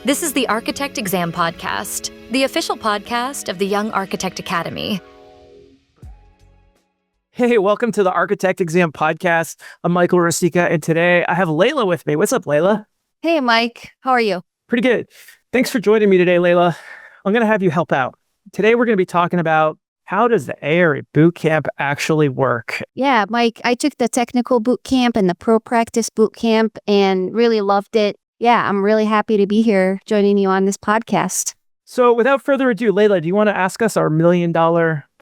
This is the Architect Exam Podcast, the official podcast of the Young Architect Academy. Hey, welcome to the Architect Exam Podcast. I'm Michael Rosika, and today I have Layla with me. What's up, Layla? Hey, Mike. How are you? Pretty good. Thanks for joining me today, Layla. I'm going to have you help out. Today, we're going to be talking about how does the ARE Bootcamp actually work? Yeah, Mike, I took the technical bootcamp and the pro practice bootcamp and really loved it. Yeah, I'm really happy to be here joining you on this podcast. So without further ado, Layla, do you want to ask us our $1 million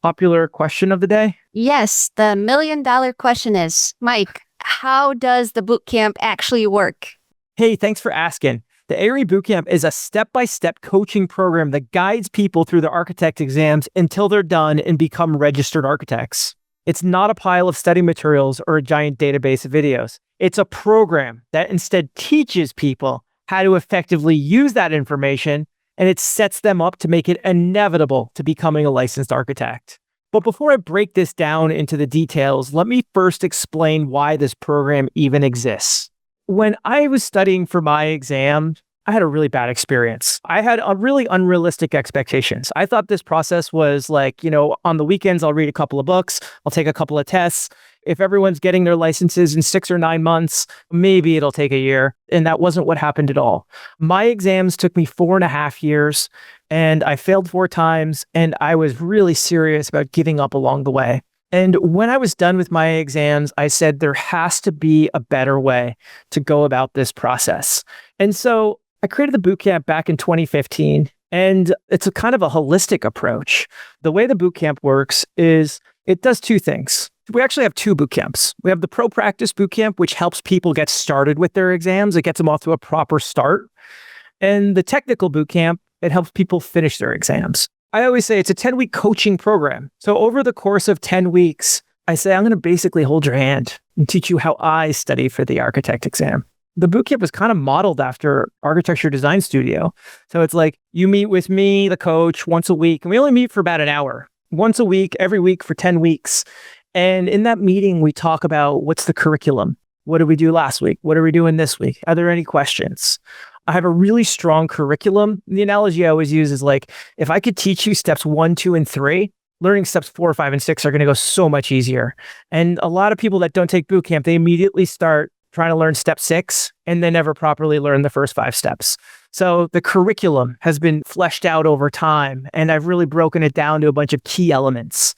popular question of the day? Yes, the $1 million question is, Mike, how does the bootcamp actually work? Hey, thanks for asking. The ARE Bootcamp is a step-by-step coaching program that guides people through the architect exams until they're done and become registered architects. It's not a pile of study materials or a giant database of videos. It's a program that instead teaches people how to effectively use that information, and it sets them up to make it inevitable to becoming a licensed architect. But before I break this down into the details, let me first explain why this program even exists. When I was studying for my exam, I had a really bad experience. I had a really unrealistic expectations. I thought this process was like, on the weekends, I'll read a couple of books, I'll take a couple of tests. If everyone's getting their licenses in 6 or 9 months, maybe it'll take a year. And that wasn't what happened at all. My exams took me 4.5 years, and I failed 4 times, and I was really serious about giving up along the way. And when I was done with my exams, I said there has to be a better way to go about this process. And so I created the bootcamp back in 2015, and it's a kind of a holistic approach. The way the bootcamp works is it does 2 things. We actually have 2 bootcamps. We have the Pro Practice Bootcamp, which helps people get started with their exams. It gets them off to a proper start. And the Technical Bootcamp, it helps people finish their exams. I always say it's a 10-week coaching program. So over the course of 10 weeks, I say, I'm going to basically hold your hand and teach you how I study for the architect exam. The bootcamp was kind of modeled after Architecture Design Studio. So it's like you meet with me, the coach, once a week, and we only meet for about an hour. Once a week, every week for 10 weeks. And in that meeting, we talk about what's the curriculum? What did we do last week? What are we doing this week? Are there any questions? I have a really strong curriculum. The analogy I always use is like, if I could teach you steps 1, 2, and 3, learning steps 4, 5, and 6 are going to go so much easier. And a lot of people that don't take bootcamp, they immediately start trying to learn step 6 and they never properly learn the first 5 steps. So the curriculum has been fleshed out over time, and I've really broken it down to a bunch of key elements.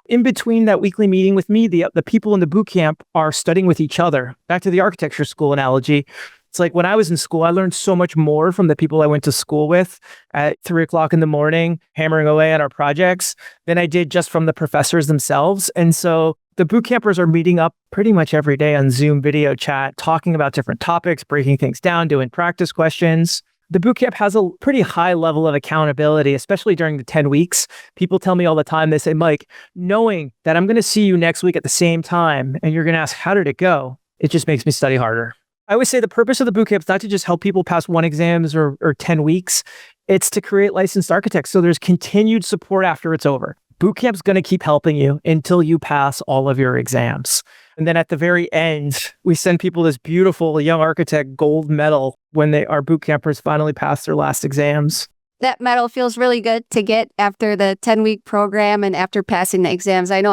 In between that weekly meeting with me, the people in the bootcamp are studying with each other. Back to the architecture school analogy. It's like when I was in school, I learned so much more from the people I went to school with at 3 o'clock in the morning, hammering away at our projects, than I did just from the professors themselves. And so the boot campers are meeting up pretty much every day on Zoom video chat, talking about different topics, breaking things down, doing practice questions. The bootcamp has a pretty high level of accountability, especially during the 10 weeks. People tell me all the time, they say, Mike, knowing that I'm going to see you next week at the same time, and you're going to ask, how did it go? It just makes me study harder. I always say the purpose of the bootcamp is not to just help people pass 1 exams or 10 weeks. It's to create licensed architects. So there's continued support after it's over. Bootcamp's going to keep helping you until you pass all of your exams. And then at the very end, we send people this beautiful young architect gold medal when our boot campers finally pass their last exams. That medal feels really good to get after the 10-week program and after passing the exams. I know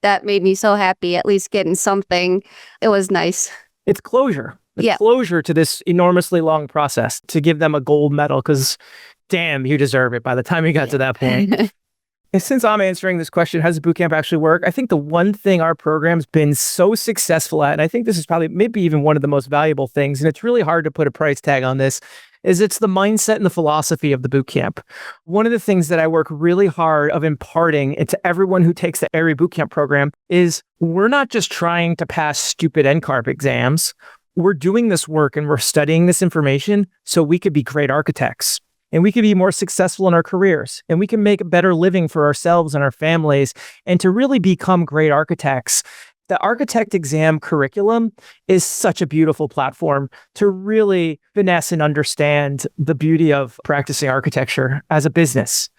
that made me so happy, at least getting something. It was nice. It's closure. It's closure to this enormously long process to give them a gold medal because, damn, you deserve it by the time you got to that point. And since I'm answering this question, how does bootcamp actually work? I think the one thing our program's been so successful at, and I think this is probably maybe even one of the most valuable things, and it's really hard to put a price tag on this, is it's the mindset and the philosophy of the bootcamp. One of the things that I work really hard of imparting into everyone who takes the ARE Bootcamp program is we're not just trying to pass stupid NCARB exams. We're doing this work and we're studying this information so we could be great architects. And we can be more successful in our careers, and we can make a better living for ourselves and our families, and to really become great architects. The architect exam curriculum is such a beautiful platform to really finesse and understand the beauty of practicing architecture as a business.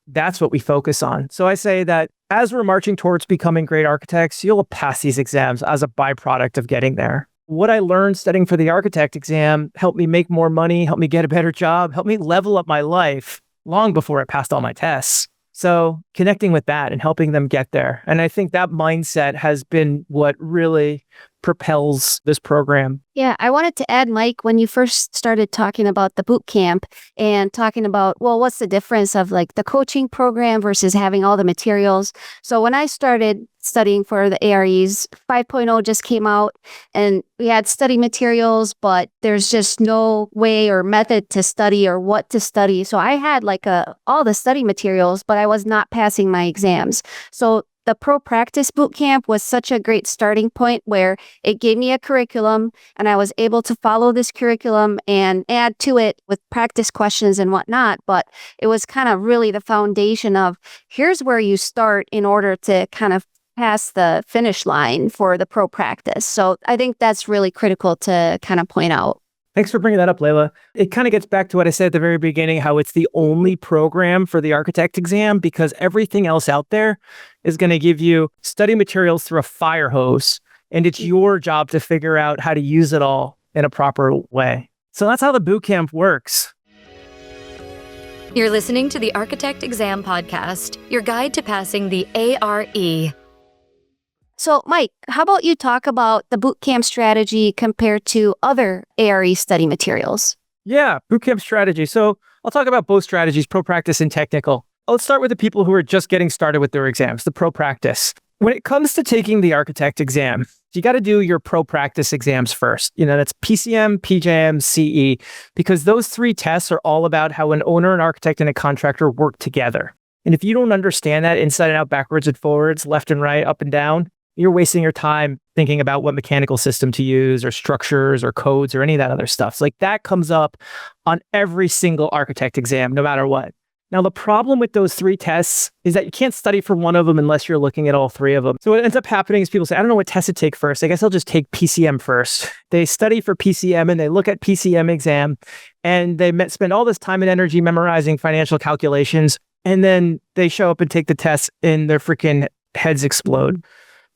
That's what we focus on. So I say that as we're marching towards becoming great architects, you'll pass these exams as a byproduct of getting there. what I learned studying for the architect exam helped me make more money, helped me get a better job, helped me level up my life long before I passed all my tests. So connecting with that and helping them get there. And I think that mindset has been what really propels this program. Yeah, I wanted to add, Mike, when you first started talking about the boot camp and talking about, well, what's the difference of like the coaching program versus having all the materials? So when I started studying for the AREs, 5.0 just came out and we had study materials, but there's just no way or method to study or what to study. So I had like all the study materials, but I was not passing my exams. So the Pro Practice Bootcamp was such a great starting point where it gave me a curriculum and I was able to follow this curriculum and add to it with practice questions and whatnot. But it was kind of really the foundation of here's where you start in order to kind of pass the finish line for the Pro Practice. So I think that's really critical to kind of point out. Thanks for bringing that up, Layla. It kind of gets back to what I said at the very beginning, how it's the only program for the architect exam because everything else out there is going to give you study materials through a fire hose, and it's your job to figure out how to use it all in a proper way. So that's how the bootcamp works. You're listening to the Architect Exam Podcast, your guide to passing the ARE. So, Mike, how about you talk about the Bootcamp Strategy compared to other ARE study materials? Yeah, Bootcamp Strategy. So I'll talk about both strategies, Pro Practice and Technical. Let's start with the people who are just getting started with their exams, the Pro Practice. When it comes to taking the architect exam, you got to do your Pro Practice exams first. That's PCM, PJM, CE, because those three tests are all about how an owner, an architect, and a contractor work together. And if you don't understand that inside and out, backwards and forwards, left and right, up and down, you're wasting your time thinking about what mechanical system to use or structures or codes or any of that other stuff. So like that comes up on every single architect exam, no matter what. Now, the problem with those three tests is that you can't study for one of them unless you're looking at all three of them. So what ends up happening is people say, I don't know what test to take first. I guess I'll just take PCM first. They study for PCM and they look at PCM exam and they spend all this time and energy memorizing financial calculations. And then they show up and take the test and their freaking heads explode.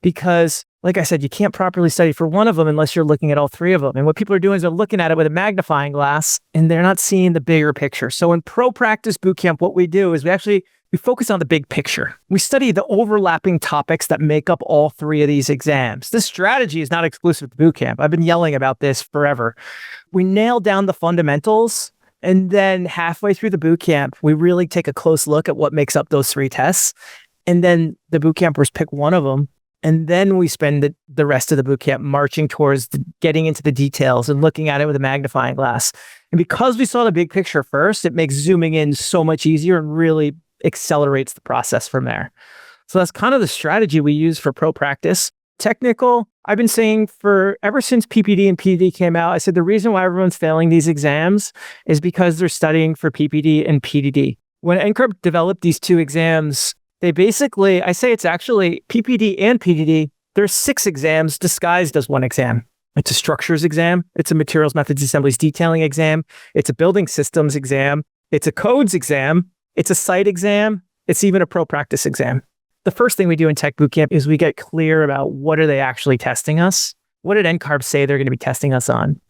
Because, like I said, you can't properly study for one of them unless you're looking at all three of them. And what people are doing is they're looking at it with a magnifying glass and they're not seeing the bigger picture. So in Pro Practice Bootcamp, what we do is we focus on the big picture. We study the overlapping topics that make up all three of these exams. This strategy is not exclusive to Bootcamp. I've been yelling about this forever. We nail down the fundamentals, and then halfway through the bootcamp, we really take a close look at what makes up those three tests. And then the bootcampers pick one of them. And then we spend the rest of the bootcamp marching towards getting into the details and looking at it with a magnifying glass. And because we saw the big picture first, it makes zooming in so much easier and really accelerates the process from there. So that's kind of the strategy we use for Pro Practice. Technical, I've been saying ever since PPD and PDD came out, I said the reason why everyone's failing these exams is because they're studying for PPD and PDD. When NCARB developed these two exams, they basically, I say it's actually PPD and PDD. There's 6 exams disguised as one exam. It's a structures exam. It's a materials, methods, assemblies, detailing exam. It's a building systems exam. It's a codes exam. It's a site exam. It's even a Pro Practice exam. The first thing we do in Tech Bootcamp is we get clear about what are they actually testing us? What did NCARB say they're going to be testing us on?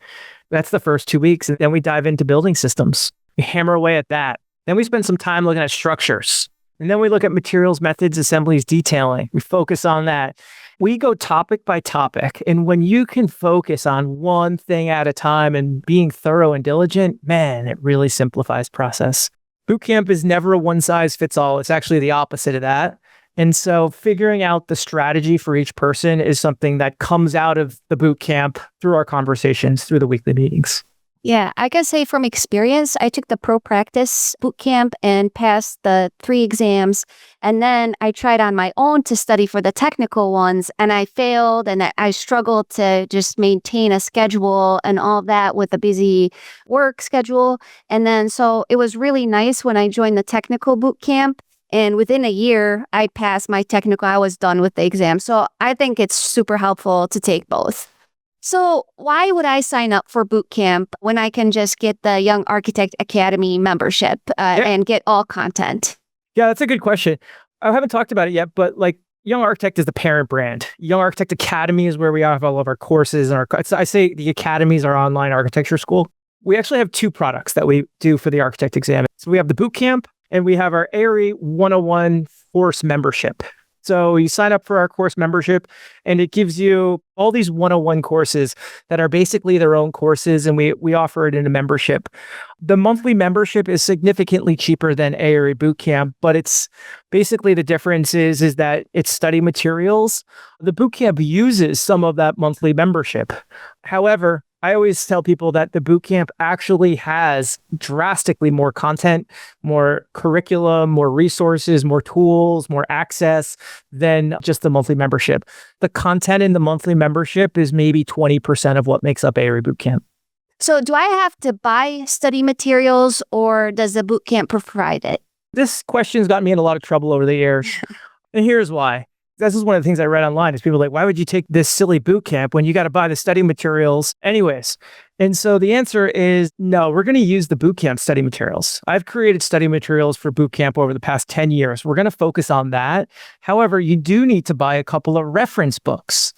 That's the first 2 weeks. And then we dive into building systems. We hammer away at that. Then we spend some time looking at structures. And then we look at materials, methods, assemblies, detailing. We focus on that. We go topic by topic. And when you can focus on one thing at a time and being thorough and diligent, man, it really simplifies process. Bootcamp is never a one size fits all. It's actually the opposite of that. And so figuring out the strategy for each person is something that comes out of the bootcamp through our conversations, through the weekly meetings. Yeah, I can say from experience, I took the Pro Practice Bootcamp and passed the 3 exams. And then I tried on my own to study for the technical ones, and I failed, and I struggled to just maintain a schedule and all that with a busy work schedule. And then so it was really nice when I joined the technical bootcamp. And within a year, I passed my technical. I was done with the exam. So I think it's super helpful to take both. So why would I sign up for bootcamp when I can just get the Young Architect Academy membership and get all content? Yeah, that's a good question. I haven't talked about it yet, but like Young Architect is the parent brand. Young Architect Academy is where we have all of our courses and I say the Academy is our online architecture school. We actually have two products that we do for the architect exam. So we have the Bootcamp and we have our ARE 101 course membership. So you sign up for our course membership and it gives you all these 101 courses that are basically their own courses, and we offer it in a membership. The monthly membership is significantly cheaper than ARE Bootcamp, but it's basically the difference is that it's study materials. The Bootcamp uses some of that monthly membership. However, I always tell people that the Bootcamp actually has drastically more content, more curriculum, more resources, more tools, more access than just the monthly membership. The content in the monthly membership is maybe 20% of what makes up ARE Bootcamp. So do I have to buy study materials or does the Bootcamp provide it? This question's gotten me in a lot of trouble over the years. And here's why. This is one of the things I read online is people are like, why would you take this silly boot camp when you got to buy the study materials anyways? And so the answer is no, we're going to use the bootcamp study materials. I've created study materials for bootcamp over the past 10 years. We're going to focus on that. However, you do need to buy a couple of reference books.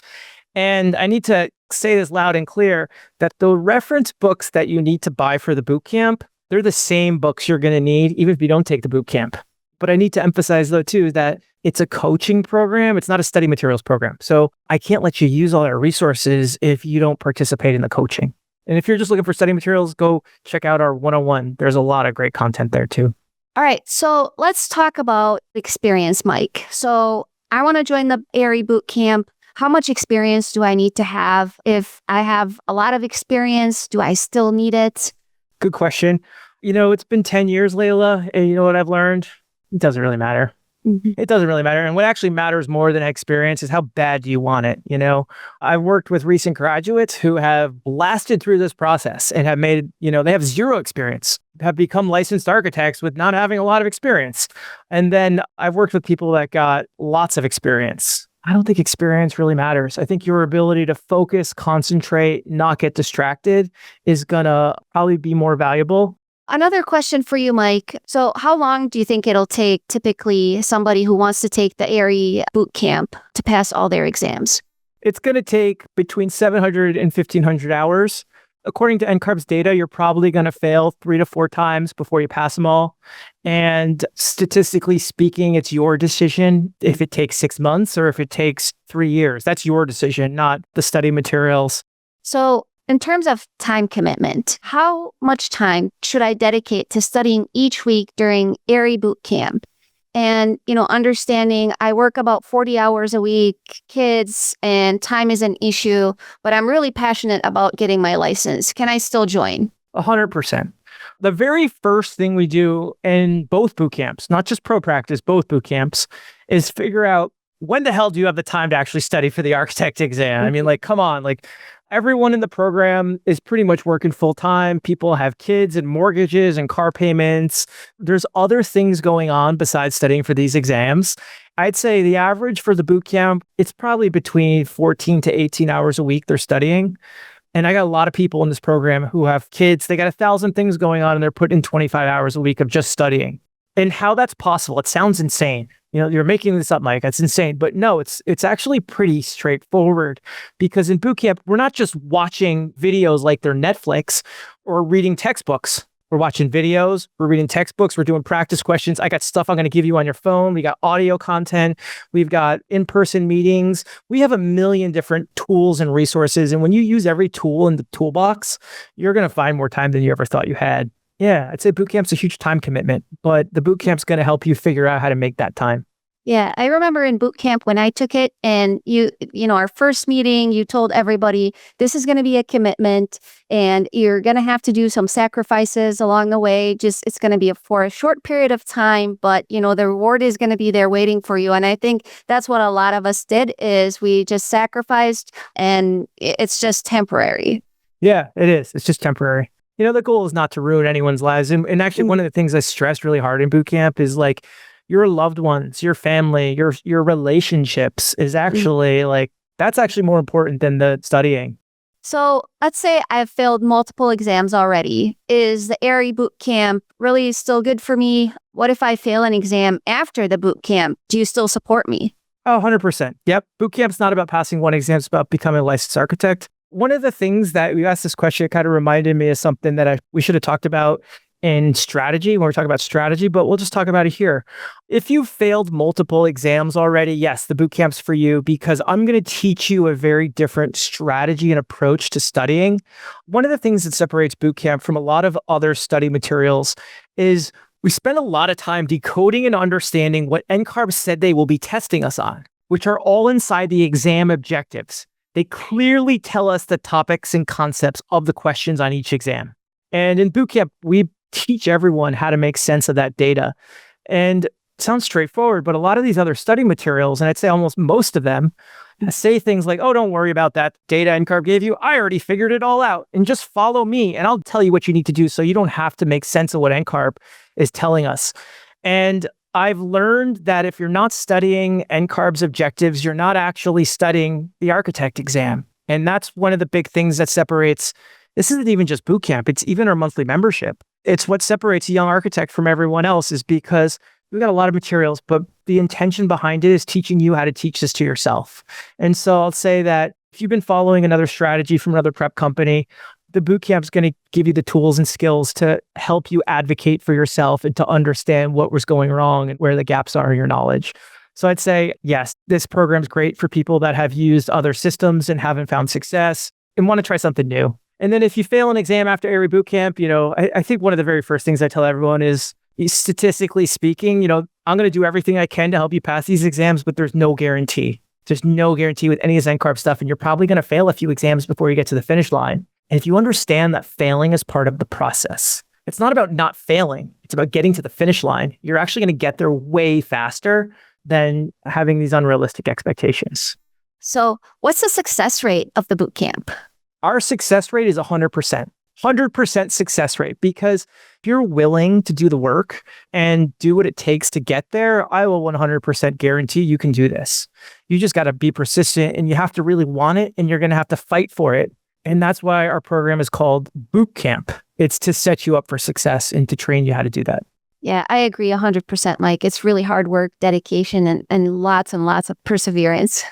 And I need to say this loud and clear that the reference books that you need to buy for the bootcamp, they're the same books you're going to need even if you don't take the bootcamp. But I need to emphasize though too that it's a coaching program. It's not a study materials program. So I can't let you use all our resources if you don't participate in the coaching. And if you're just looking for study materials, go check out our 101. There's a lot of great content there too. All right. So let's talk about experience, Mike. So I want to join the ARE Bootcamp. How much experience do I need to have? If I have a lot of experience, do I still need it? Good question. It's been 10 years, Layla. And you know what I've learned? It doesn't really matter. It doesn't really matter. And what actually matters more than experience is how bad do you want it? I've worked with recent graduates who have blasted through this process and have made, they have zero experience, have become licensed architects with not having a lot of experience. And then I've worked with people that got lots of experience. I don't think experience really matters. I think your ability to focus, concentrate, not get distracted is gonna probably be more valuable. Another question for you, Mike. So how long do you think it'll take typically somebody who wants to take the ARE Bootcamp to pass all their exams? It's going to take between 700 and 1,500 hours. According to NCARB's data, you're probably going to fail 3 to 4 times before you pass them all. And statistically speaking, it's your decision if it takes 6 months or if it takes 3 years. That's your decision, not the study materials. So in terms of time commitment, how much time should I dedicate to studying each week during ARE Bootcamp? And, understanding I work about 40 hours a week, kids, and time is an issue, but I'm really passionate about getting my license. Can I still join? 100%. The very first thing we do in both boot camps, not just pro practice, both boot camps, is figure out when the hell do you have the time to actually study for the architect exam? I mean, come on, everyone in the program is pretty much working full time. People have kids and mortgages and car payments. There's other things going on besides studying for these exams. I'd say the average for the boot camp, it's probably between 14 to 18 hours a week they're studying. And I got a lot of people in this program who have kids. They got 1,000 things going on and they're putting in 25 hours a week of just studying. And how that's possible, it sounds insane. You're making this up, Mike. That's insane. But no, it's actually pretty straightforward because in bootcamp, we're not just watching videos like they're Netflix or reading textbooks. We're watching videos, we're reading textbooks, we're doing practice questions. I got stuff I'm going to give you on your phone. We got audio content. We've got in-person meetings. We have a million different tools and resources. And when you use every tool in the toolbox, you're going to find more time than you ever thought you had. Yeah, I'd say bootcamp's a huge time commitment, but the bootcamp's going to help you figure out how to make that time. Yeah, I remember in bootcamp when I took it and our first meeting, you told everybody this is going to be a commitment and you're going to have to do some sacrifices along the way. It's going to be for a short period of time, but the reward is going to be there waiting for you. And I think that's what a lot of us did is we just sacrificed and it's just temporary. Yeah, it is. It's just temporary. The goal is not to ruin anyone's lives. And actually, one of the things I stress really hard in bootcamp is your loved ones, your family, your relationships is actually that's actually more important than the studying. So let's say I've failed multiple exams already. Is the ARE Bootcamp really still good for me? What if I fail an exam after the bootcamp? Do you still support me? Oh, 100%. Yep. Bootcamp's not about passing one exam. It's about becoming a licensed architect. One of the things that we asked this question, it kind of reminded me of something that we should have talked about in strategy when we're talking about strategy, but we'll just talk about it here. If you've failed multiple exams already, yes, the bootcamp's for you because I'm going to teach you a very different strategy and approach to studying. One of the things that separates bootcamp from a lot of other study materials is we spend a lot of time decoding and understanding what NCARB said they will be testing us on, which are all inside the exam objectives. They clearly tell us the topics and concepts of the questions on each exam. And in bootcamp, we teach everyone how to make sense of that data. And it sounds straightforward, but a lot of these other study materials, and I'd say almost most of them, say things like, oh, don't worry about that data NCARB gave you. I already figured it all out. And just follow me, and I'll tell you what you need to do so you don't have to make sense of what NCARB is telling us. And I've learned that if you're not studying NCARB's objectives, you're not actually studying the architect exam. And that's one of the big things that separates. This isn't even just bootcamp. It's even our monthly membership. It's what separates a young architect from everyone else is because we've got a lot of materials, but the intention behind it is teaching you how to teach this to yourself. And so I'll say that if you've been following another strategy from another prep company, the bootcamp is going to give you the tools and skills to help you advocate for yourself and to understand what was going wrong and where the gaps are in your knowledge. So I'd say, yes, this program's great for people that have used other systems and haven't found success and want to try something new. And then if you fail an exam after ARE Bootcamp, I think one of the very first things I tell everyone is, statistically speaking, I'm going to do everything I can to help you pass these exams, but there's no guarantee. There's no guarantee with any of this NCARB stuff, and you're probably going to fail a few exams before you get to the finish line. And if you understand that failing is part of the process, it's not about not failing. It's about getting to the finish line. You're actually going to get there way faster than having these unrealistic expectations. So what's the success rate of the bootcamp? Our success rate is 100% success rate, because if you're willing to do the work and do what it takes to get there, I will 100% guarantee you can do this. You just got to be persistent and you have to really want it, and you're going to have to fight for it. And that's why our program is called Bootcamp. It's to set you up for success and to train you how to do that. Yeah, I agree 100%, Mike. It's really hard work, dedication, and lots of perseverance.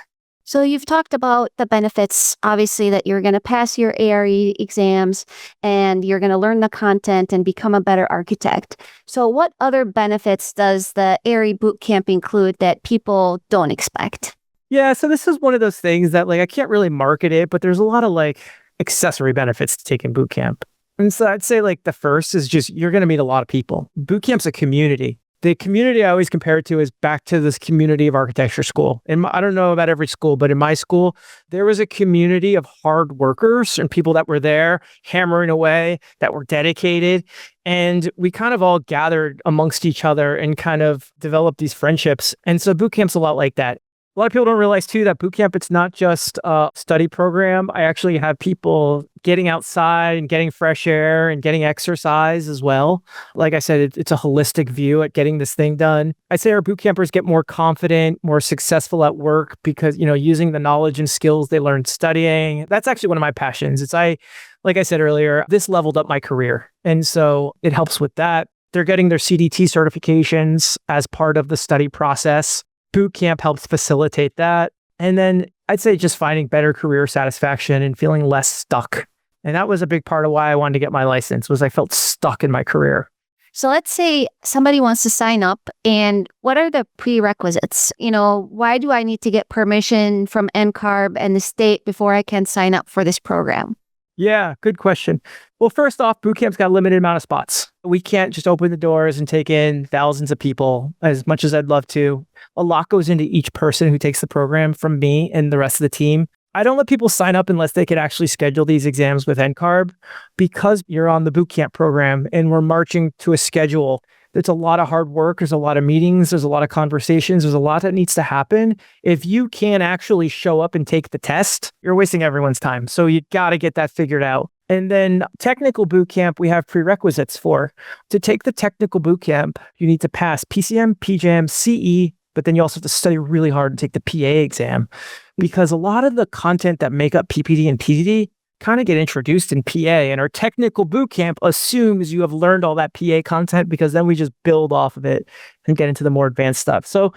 So you've talked about the benefits, obviously, that you're going to pass your ARE exams and you're going to learn the content and become a better architect. So what other benefits does the ARE Bootcamp include that people don't expect? Yeah, so this is one of those things that I can't really market it, but there's a lot of accessory benefits to taking bootcamp. And so I'd say the first is just you're going to meet a lot of people. Bootcamp's a community. The community I always compare it to is back to this community of architecture school. And I don't know about every school, but in my school, there was a community of hard workers and people that were there hammering away, that were dedicated. And we kind of all gathered amongst each other and kind of developed these friendships. And so bootcamp's a lot like that. A lot of people don't realize too that bootcamp, it's not just a study program. I actually have people getting outside and getting fresh air and getting exercise as well. Like I said, it's a holistic view at getting this thing done. I say our boot campers get more confident, more successful at work because, using the knowledge and skills they learned studying. That's actually one of my passions. Like I said earlier, this leveled up my career. And so it helps with that. They're getting their CDT certifications as part of the study process. Bootcamp helps facilitate that. And then I'd say just finding better career satisfaction and feeling less stuck. And that was a big part of why I wanted to get my license, was I felt stuck in my career. So let's say somebody wants to sign up, and what are the prerequisites? Why do I need to get permission from NCARB and the state before I can sign up for this program? Yeah, good question. Well, first off, bootcamp's got a limited amount of spots. We can't just open the doors and take in thousands of people as much as I'd love to. A lot goes into each person who takes the program from me and the rest of the team. I don't let people sign up unless they could actually schedule these exams with NCARB, because you're on the bootcamp program and we're marching to a schedule. There's a lot of hard work. There's a lot of meetings. There's a lot of conversations. There's a lot that needs to happen. If you can't actually show up and take the test, you're wasting everyone's time. So you got to get that figured out. And then technical bootcamp, we have prerequisites for. To take the technical bootcamp, you need to pass PCM, PJAM, CE, but then you also have to study really hard and take the PA exam, because a lot of the content that make up PPD and PDD kind of get introduced in PA, and our technical bootcamp assumes you have learned all that PA content, because then we just build off of it and get into the more advanced stuff. So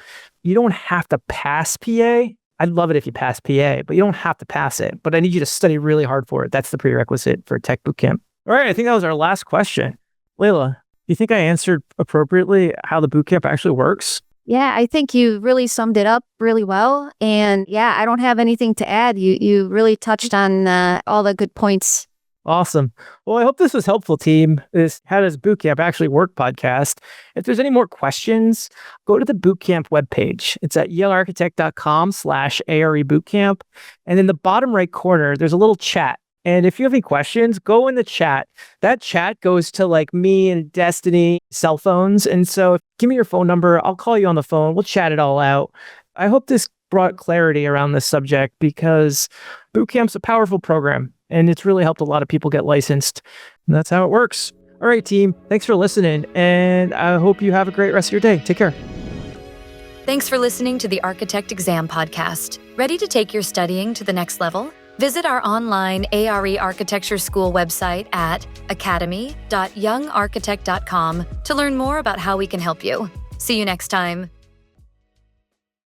you don't have to pass PA. I'd love it if you pass PA, but you don't have to pass it. But I need you to study really hard for it. That's the prerequisite for Tech Bootcamp. All right, I think that was our last question. Layla, do you think I answered appropriately how the bootcamp actually works? Yeah, I think you really summed it up really well. And yeah, I don't have anything to add. You really touched on all the good points. Awesome. Well, I hope this was helpful, team. This How Does Bootcamp Actually Work podcast. If there's any more questions, go to the Bootcamp webpage. It's at yalearchitect.com/ARE Bootcamp. And in the bottom right corner, there's a little chat. And if you have any questions, go in the chat. That chat goes to like me and Destiny cell phones. And so give me your phone number. I'll call you on the phone. We'll chat it all out. I hope this brought clarity around this subject because Bootcamp's a powerful program and it's really helped a lot of people get licensed. And that's how it works. All right, team. Thanks for listening. And I hope you have a great rest of your day. Take care. Thanks for listening to the Architect Exam Podcast. Ready to take your studying to the next level? Visit our online ARE Architecture School website at academy.youngarchitect.com to learn more about how we can help you. See you next time.